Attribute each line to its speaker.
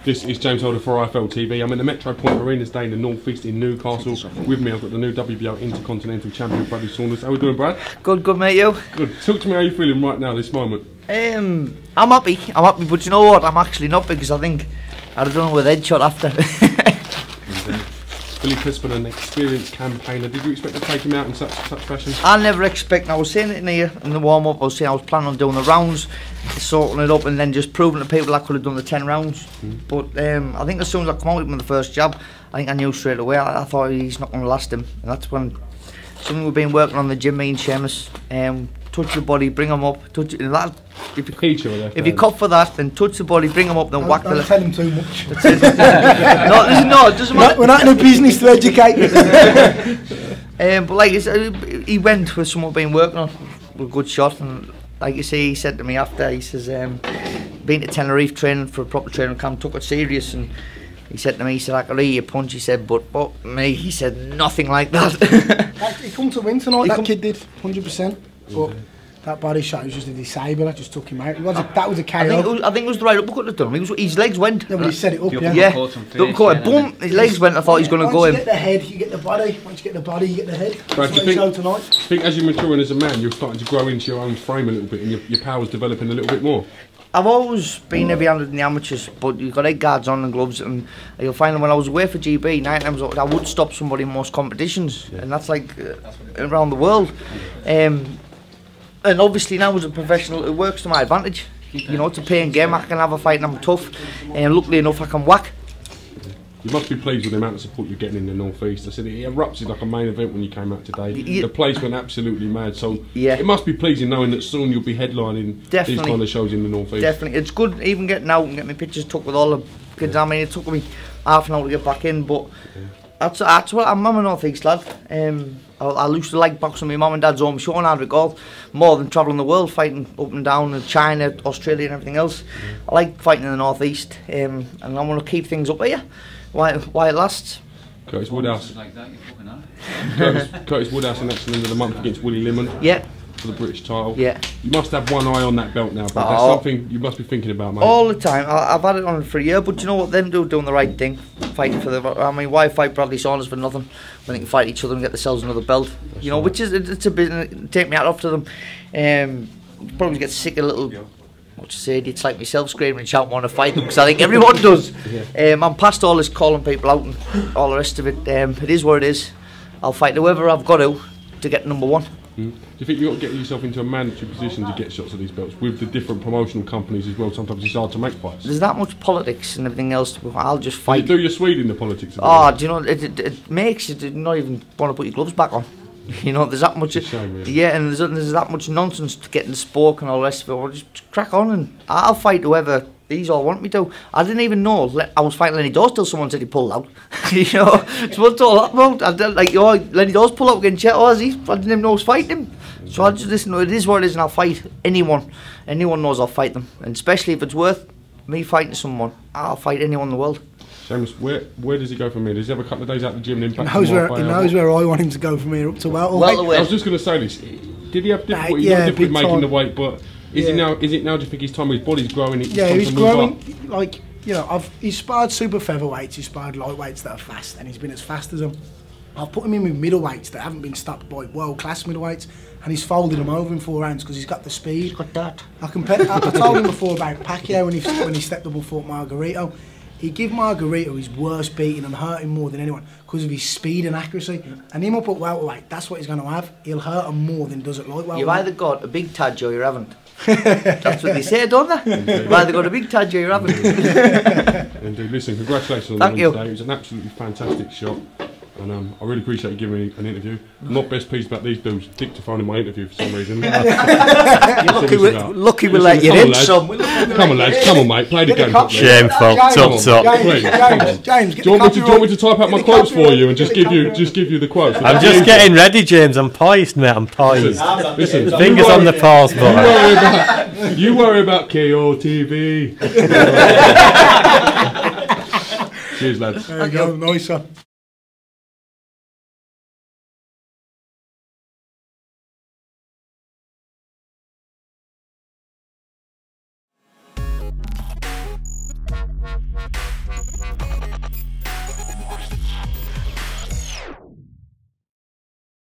Speaker 1: This is James Holder for IFL TV. I'm in the Metro Point Arena today in the North East in Newcastle. With me I've got the new WBO Intercontinental Champion Bradley Saunders. How are we doing, Brad?
Speaker 2: Good mate, you?
Speaker 1: Good. Talk to me how you're feeling right now, this moment.
Speaker 2: I'm happy, but you know what, I'm actually not, because I think I'd have done with headshot after.
Speaker 1: Ville Piispanen, an experienced campaigner. Did you expect to take him out in such fashion?
Speaker 2: I never expect. I was saying it in here in the warm up. I was saying I was planning on doing the rounds, sorting it up, and then just proving to people I could have done the 10 rounds. But I think as soon as I come out with him the first jab, I think I knew straight away. I thought he's not going to last him, and that's when something we've been working on the gym, me and Seamus. Touch the body, bring him up. Touch it. That, if you cut for that, then touch the body, bring him up, then whack the.
Speaker 3: Don't tell him too much.
Speaker 2: No, it doesn't matter.
Speaker 3: We're not in a business to educate.
Speaker 2: But like he went with someone we've been working on, with a good shot, and like you say, he said to me after, he says, been to Tenerife training for a proper training camp, took it serious, and he said to me, he said, I could hear your punch, he said, but me, he said, nothing like that.
Speaker 3: He come to win tonight, that kid did, 100%. But that body shot was just a disabler, just took him out. That was a KO.
Speaker 2: I think it was the right uppercut that done him. His legs went.
Speaker 3: Yeah, but he set it up,
Speaker 2: yeah. The uppercut, boom, his legs went. I thought he was going to go in.
Speaker 3: Once you get the head, you get the body. Once you get the body, you get the head.
Speaker 1: Brad, do you think as you're maturing as a man, you're starting to grow into your own frame a little bit, and your power's developing a little bit more?
Speaker 2: I've always been heavy-handed in the amateurs, but you've got head guards on and gloves, and you'll find that when I was away for GB, 9 times I would stop somebody in most competitions, and that's like around the world. And obviously now as a professional, it works to my advantage. You know, it's a paying game. I can have a fight and I'm tough, and luckily enough I can whack.
Speaker 1: You must be pleased with the amount of support you're getting in the North East. I said it erupted like a main event when you came out today. The place went absolutely mad, so it must be pleasing knowing that soon you'll be headlining these kind of shows in the North East. Definitely,
Speaker 2: it's good even getting out and getting my pictures took with all the kids. I mean, it took me half an hour to get back in, but that's what I'm a North East lad. I used to like boxing my mum and dad's home showing how to go more than travelling the world, fighting up and down in China, Australia and everything else. I like fighting in the North East, and I want to keep things up here while it lasts.
Speaker 1: Curtis Woodhouse. Curtis Woodhouse in next end of the month against Willie Limon.
Speaker 2: Yeah.
Speaker 1: For the British title.
Speaker 2: Yeah.
Speaker 1: You must have one eye on that belt now, but that's something you must be thinking about, mate.
Speaker 2: All the time. I've had it on for a year, but you know what? Them doing the right thing, fighting for the. I mean, why fight Bradley Saunders for nothing when they can fight each other and get themselves another belt? That's you know, which is it's a business. Take me out off to them. Probably get sick of little. What you say? It's like myself screaming and shouting, want to fight them, because I think everyone does. I'm past all this calling people out and all the rest of it. It is what it is. I'll fight whoever I've got to get #1.
Speaker 1: Do you think you've got to get yourself into a mandatory position to get shots of these belts with the different promotional companies as well? Sometimes it's hard to make fights.
Speaker 2: There's that much politics and everything else. I'll just fight.
Speaker 1: Do your Swede in the politics?
Speaker 2: Oh, do you know, it makes you not even want to put your gloves back on. You know, there's that much.
Speaker 1: Shame, really.
Speaker 2: Yeah, and there's that much nonsense to getting spoke and all the rest of it. I'll just crack on and I'll fight whoever these all want me to. I didn't even know I was fighting Lenny Dawes till someone said he pulled out. You know, so what's all that about? I did, like, Lenny Dawes pulled out against Chet Ozzy. I didn't even know I was fighting him. So I just listen. It is what it is, and I'll fight anyone. Anyone knows I'll fight them, and especially if it's worth me fighting someone, I'll fight anyone in the world.
Speaker 1: Seamus, where does he go from here? Does he have a couple of days out the gym and impact?
Speaker 3: He knows where I want him to go from here up to welterweight.
Speaker 1: I was just going to say this. Did he have difficulty? Difficulty making the weight, but is it now? Is it now? Do you think his time? His body's growing.
Speaker 3: He's growing. Like, you know, he's sparred super featherweights. He's sparred lightweights that are fast, and he's been as fast as them. I've put him in with middleweights that haven't been stopped by world-class middleweights, and he's folded them over in 4 rounds because he's got the speed.
Speaker 2: He's got that.
Speaker 3: I told him before about Pacquiao when he stepped up and fought Margarito. He gave Margarito his worst beating and hurt him more than anyone because of his speed and accuracy. And him up at welterweight, that's what he's going to have. He'll hurt him more than does at light welterweight.
Speaker 2: You've either got a big tad or you haven't. That's what they say, don't they? You've either got a big tad or you haven't.
Speaker 1: Indeed. Listen, congratulations on the win today. It was an absolutely fantastic shot. And I really appreciate you giving me an interview. I'm not best pleased about these dudes dictaphone in my interview for some reason.
Speaker 2: Lucky we let you in some.
Speaker 1: Come on, lads. Come on, mate. Play the game.
Speaker 4: Shameful. Top.
Speaker 3: James,
Speaker 1: do you want me to type out my quotes for you and just give you the quotes?
Speaker 4: I'm just getting ready, James. I'm poised, mate. I'm poised.
Speaker 1: Listen,
Speaker 4: fingers on the pause button.
Speaker 1: You worry about KO TV. Cheers, lads.
Speaker 3: There you go. Nice one.